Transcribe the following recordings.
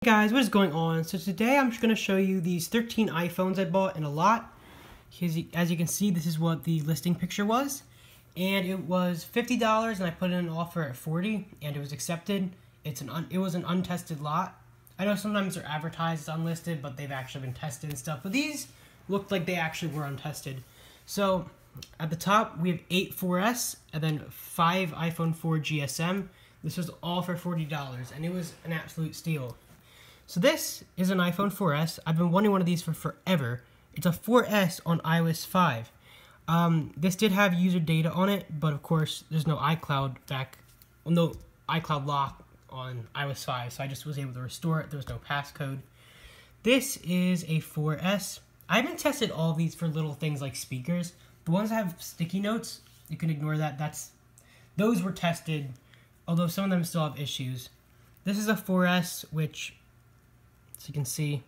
Hey guys, what is going on? So today I'm just going to show you these 13 iPhones I bought in a lot. As you can see, this is what the listing picture was. And it was $50 and I put in an offer at $40 and it was accepted. It was an untested lot. I know sometimes they're advertised as unlisted, but they've actually been tested and stuff. But these looked like they actually were untested. So at the top we have 8 4S and then 5 iPhone 4 GSM. This was all for $40 and it was an absolute steal. So this is an iPhone 4S. I've been wanting one of these for forever. It's a 4S on iOS 5. This did have user data on it, but of course there's no iCloud lock on iOS 5, so I just was able to restore it. There was no passcode. This is a 4S. I haven't tested all of these for little things like speakers. The ones that have sticky notes, you can ignore that. Those were tested, although some of them still have issues. This is a 4S, which, as you can see,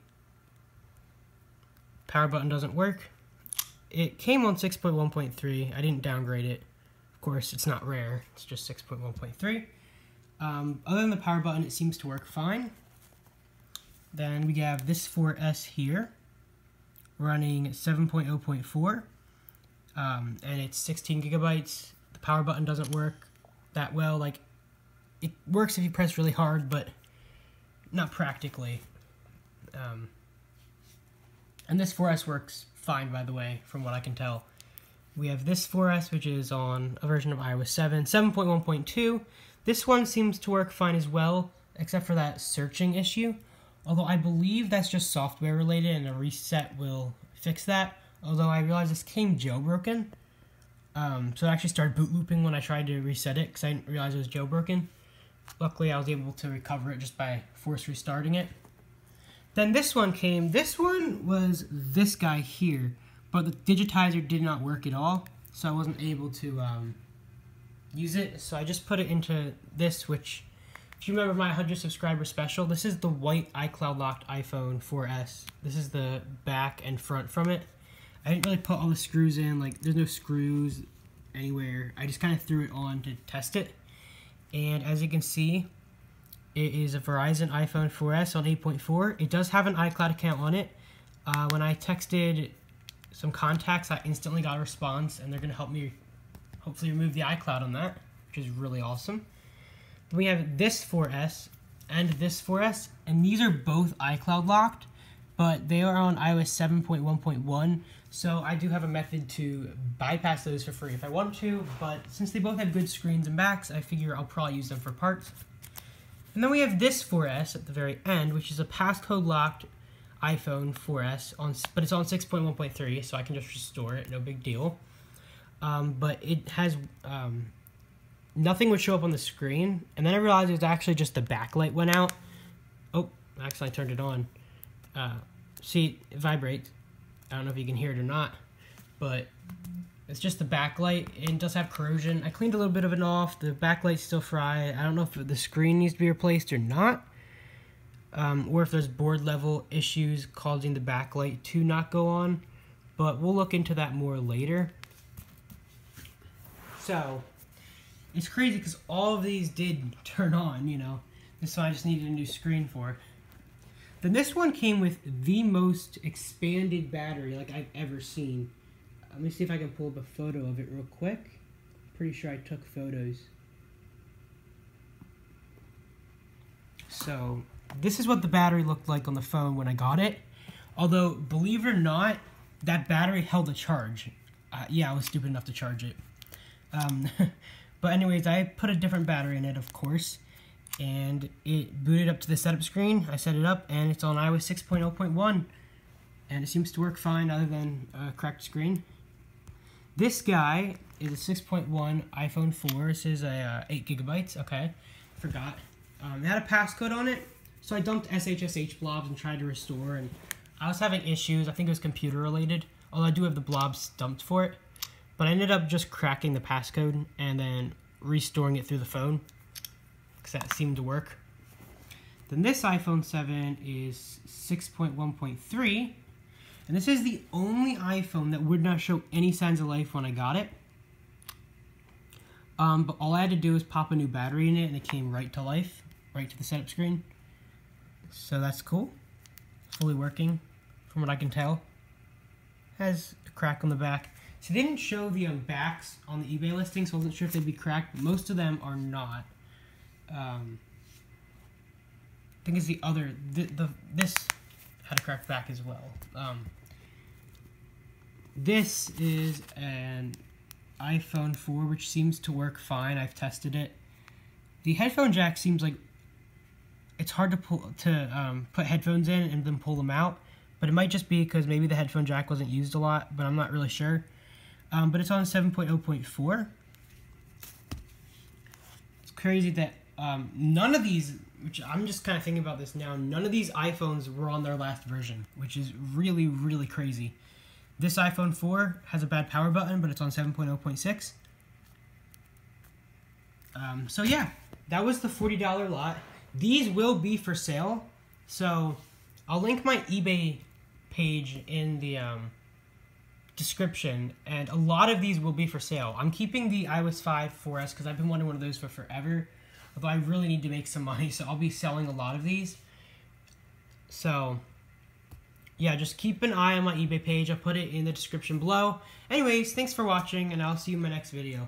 power button doesn't work. It came on 6.1.3. I didn't downgrade it. Of course, it's not rare. It's just 6.1.3. Other than the power button, it seems to work fine. Then we have this 4S here, running 7.0.4, and it's 16 gigabytes. The power button doesn't work that well. Like, it works if you press really hard, but not practically. And this 4S works fine, by the way, from what I can tell. We have this 4S, which is on a version of iOS 7, 7.1.2. This one seems to work fine as well, except for that searching issue. Although I believe that's just software related and a reset will fix that. Although I realized this came jailbroken. So it actually started boot looping when I tried to reset it because I didn't realize it was jailbroken. Luckily, I was able to recover it just by force restarting it. Then this one came. This one was this guy here, but the digitizer did not work at all, so I wasn't able to use it. So I just put it into this, which, if you remember my 100 subscriber special, this is the white iCloud locked iPhone 4S. This is the back and front from it. I didn't really put all the screws in, like there's no screws anywhere. I just kind of threw it on to test it. And as you can see, it is a Verizon iPhone 4S on 8.4. It does have an iCloud account on it. When I texted some contacts, I instantly got a response, and they're going to help me hopefully remove the iCloud on that, which is really awesome. We have this 4S and this 4S, and these are both iCloud locked, but they are on iOS 7.1.1, so I do have a method to bypass those for free if I want to, but since they both have good screens and backs, I figure I'll probably use them for parts. And then we have this 4S at the very end, which is a passcode locked iPhone 4S, but it's on 6.1.3, so I can just restore it, no big deal. But it has, nothing would show up on the screen, and then I realized it was actually just the backlight went out. Oh, actually I turned it on. See, it vibrates. I don't know if you can hear it or not, but it's just the backlight, and it does have corrosion. I cleaned a little bit of it off. The backlight's still fried. I don't know if the screen needs to be replaced or not, or if there's board level issues causing the backlight to not go on, but we'll look into that more later. So, it's crazy because all of these did turn on, you know. This one I just needed a new screen for. Then this one came with the most expanded battery like I've ever seen. Let me see if I can pull up a photo of it real quick. Pretty sure I took photos. So, this is what the battery looked like on the phone when I got it. Although, believe it or not, that battery held a charge. Yeah, I was stupid enough to charge it. But anyways, I put a different battery in it, of course. And it booted up to the setup screen. I set it up, and it's on iOS 6.0.1. And it seems to work fine other than a cracked screen. This guy is a 6.1 iPhone 4. This is a 8 gigabytes. Okay, forgot. It had a passcode on it, so I dumped SSH blobs and tried to restore, and I was having issues. I think it was computer related, although I do have the blobs dumped for it. But I ended up just cracking the passcode and then restoring it through the phone, because that seemed to work. Then this iPhone 7 is 6.1.3. And this is the only iPhone that would not show any signs of life when I got it. But all I had to do was pop a new battery in it, and it came right to life, right to the setup screen. So that's cool. Fully working, from what I can tell. Has a crack on the back. So they didn't show the backs on the eBay listing, so I wasn't sure if they'd be cracked, but most of them are not. I think it's the other, this had a cracked back as well. This is an iPhone 4, which seems to work fine. I've tested it. The headphone jack seems like it's hard to put headphones in and then pull them out, but it might just be because maybe the headphone jack wasn't used a lot, but I'm not really sure. But it's on 7.0.4. It's crazy that none of these, which I'm just kind of thinking about this now, none of these iPhones were on their last version, which is really, really crazy. This iPhone 4 has a bad power button, but it's on 7.0.6. So yeah, that was the $40 lot. These will be for sale, so I'll link my eBay page in the description, and a lot of these will be for sale. I'm keeping the iOS 5 4S because I've been wanting one of those for forever, although I really need to make some money, so I'll be selling a lot of these. So yeah, just keep an eye on my eBay page. I'll put it in the description below. Anyways, thanks for watching, and I'll see you in my next video.